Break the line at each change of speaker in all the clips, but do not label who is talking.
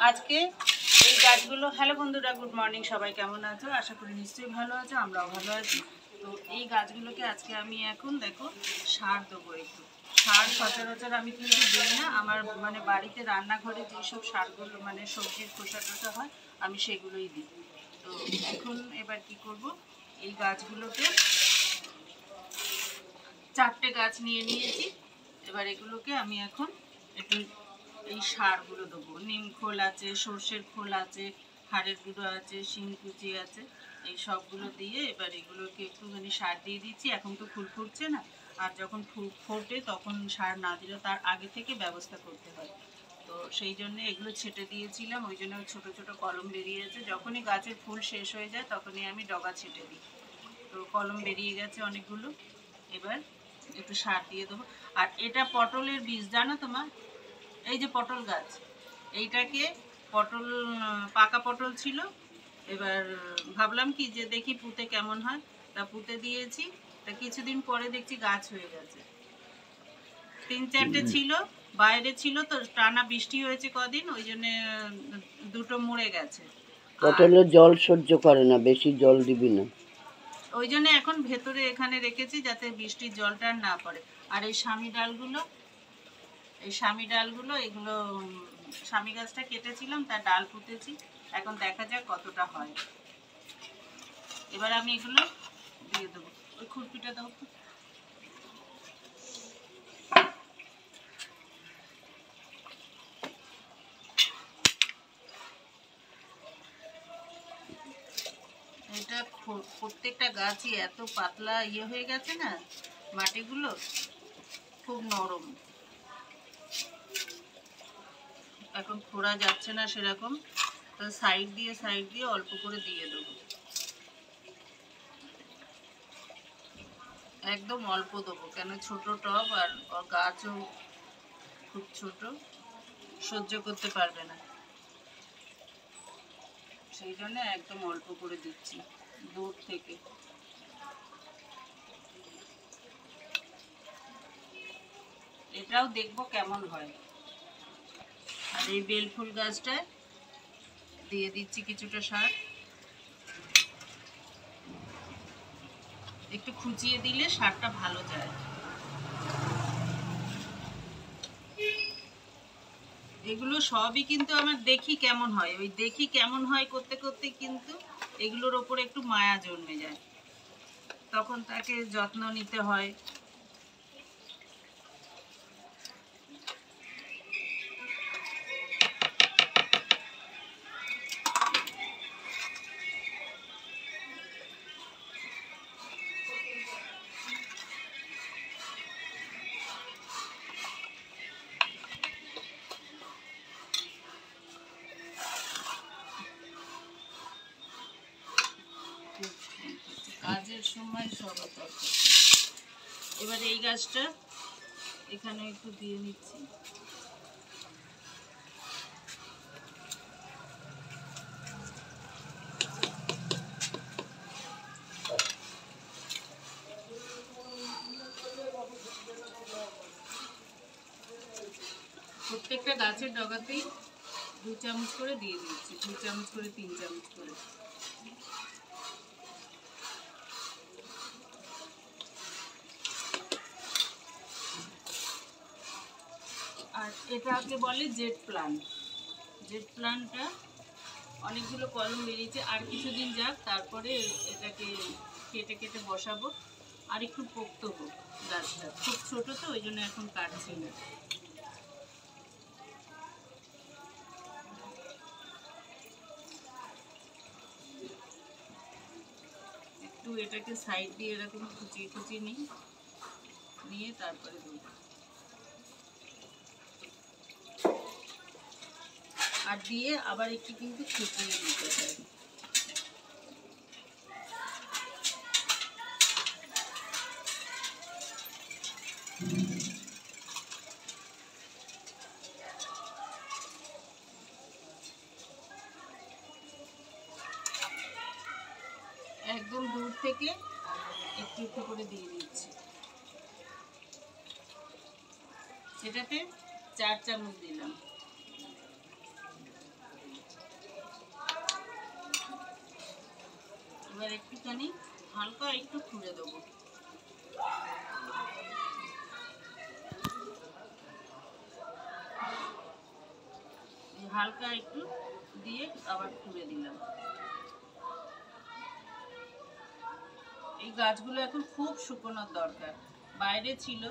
আজকে এই গাছগুলো, হ্যালো বন্ধুরা, গুড মর্নিং, সবাই কেমন আছো? আশা করি নিশ্চয়ই ভালো আছো, আমরাও ভালো আছি। তো এই গাছগুলোকে আজকে আমি এখন দেখো সার দেবো। একটু সার সচরাচর আমি কিন্তু দিই না, আমার মানে বাড়িতে রান্নাঘরে যেসব সারগুলো মানে সবজির খোসা টোসা হয় আমি সেগুলোই দিই। তো এখন এবার কি করব, এই গাছগুলোকে 4টে গাছ নিয়ে নিয়েছি। এবার এগুলোকে আমি এখন একটু এই সারগুলো দেবো। নিম খোল আছে, সর্ষের খোল আছে, হাড়ের গুঁড়ো আছে, শিংকুচি আছে, এই সবগুলো দিয়ে এবার এগুলোকে একটুখানি সার দিয়ে দিচ্ছি। এখন তো ফুল ফুটছে না, আর যখন ফুল ফোটে তখন সার না দিলে তার আগে থেকে ব্যবস্থা করতে হয়। তো সেই জন্য এগুলো ছেটে দিয়েছিলাম, ওই জন্য ছোটো ছোটো কলম বেরিয়েছে। যখনই গাছের ফুল শেষ হয়ে যায় তখনই আমি ডগা ছেটে দিই। তো কলম বেরিয়ে গেছে অনেকগুলো। এবার একটু সার দিয়ে দেবো। আর এটা পটলের বীজ, জানো তোমার? এই যে পটল গাছ, এইটাকে পটল, পাকা পটল ছিল। এবার ভাবলাম কি যে দেখি পুঁতে কেমন হয়, তা পুঁতে দিয়েছি। তা কিছুদিন পরে দেখছি গাছ হয়ে গেছে। 3-4টে ছিল, বাইরে ছিল তো টানা বৃষ্টি হয়েছে কদিন, ওই জন্য দুটো মরে গেছে।
পটলের জল সহ্য করে না, বেশি জল দিবি না।
ওই জন্য এখন ভেতরে এখানে রেখেছি যাতে বৃষ্টির জলটা না পড়ে। আর এই স্বামী ডালগুলো, এগুলো স্বামী গাছটা কেটেছিলাম, তার ডাল পুঁতেছি। এখন দেখা যাক কতটা হয়। এবার আমি এগুলো দিয়ে দেবো। ওই খুরপিটা দাও। এটা প্রত্যেকটা গাছই এত পাতলা হয়ে গেছে না, মাটিগুলো খুব নরম, এখন খোঁড়া যাচ্ছে না সেরকম। তো সাইড দিয়ে অল্প করে দিয়ে দেবো, একদম অল্প দেবো, কেন ছোট টব আর গাছও খুব ছোট, সহ্য করতে পারবে না, সেই জন্য একদম অল্প করে দিচ্ছি দূর থেকে। এটাও দেখবো কেমন হয়। আর এই বেলফুল গাছটায় দিয়ে দিচ্ছি কিছুটা সার, একটু খুঁচিয়ে দিলে সারটা ভালো যায়। এগুলো সবই কিন্তু আমার দেখি কেমন হয়, ওই দেখি কেমন হয় করতে করতে কিন্তু এগুলোর ওপরে একটু মায়া জন্মে যায়, তখন তাকে যত্ন নিতে হয়। কাজের সময় সব দরকার। এবার এই গাছটা এখানে একটু দিয়ে নিচ্ছি। প্রত্যেকটা গাছের ডগাতেই 2 চামচ করে দিয়ে দিচ্ছি, 2 চামচ করে, 3 চামচ করে। আর এটাকে বলে জেট প্লান্ট। জেট প্লান্টটা অনেকগুলো কলম বেরিয়েছে, আর কিছুদিন যাক, তারপরে এটাকে কেটে কেটে বসাবো। আর একটু পোক্ত হোক, গাছটা খুব ছোট তো ওই জন্য এখন কাটছি না। একটু এটাকে সাইড দিয়ে এরকম কুচিয়ে কুচিয়ে নিয়ে তারপরে দেবো। আর দিয়ে আবার একটু কিন্তু শুকিয়ে দিতে হয়। একদম দূর থেকে একটু একটু করে দিয়ে দিচ্ছি। সেটাতে 4 চামচ দিলাম। এবার একটুখানি হালকা একটু খুঁড়ে দেবো। হালকা একটু দিয়ে আবার খুঁড়ে দিলাম। এই গাছগুলো এখন খুব শুকোনোর দরকার। বাইরে ছিল,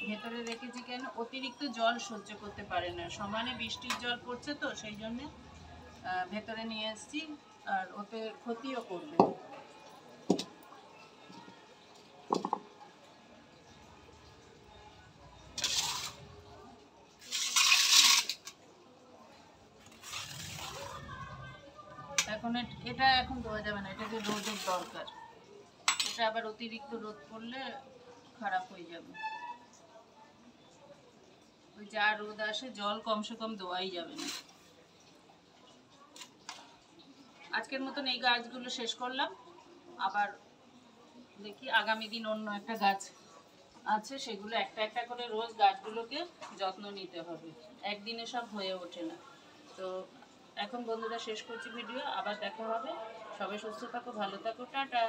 ভেতরে রেখেছি কেন, অতিরিক্ত জল সহ্য করতে পারে না। সমানে বৃষ্টির জল পড়ছে তো সেই জন্যে ভেতরে নিয়ে এসেছি, আর ওতে ক্ষতিও করবে। এখন এটা এখন দেওয়া যাবে না, এটাকে রোদের দরকার। এটা আবার অতিরিক্ত রোদ পড়লে খারাপ হয়ে যাবে। ওই যা রোদ আসে জল কমসে কম দেওয়াই যাবে না। আজকের মতন এই গাছগুলো শেষ করলাম। আবার দেখি আগামী দিন অন্য একটা গাছ আছে, সেগুলো একটা একটা করে রোজ গাছগুলোকে যত্ন নিতে হবে, একদিনে সব হয়ে ওঠে না। তো এখন বন্ধুরা শেষ করছি ভিডিও, আবার দেখা হবে। সবাই সুস্থ থাকো, ভালো থাকো, টাটা।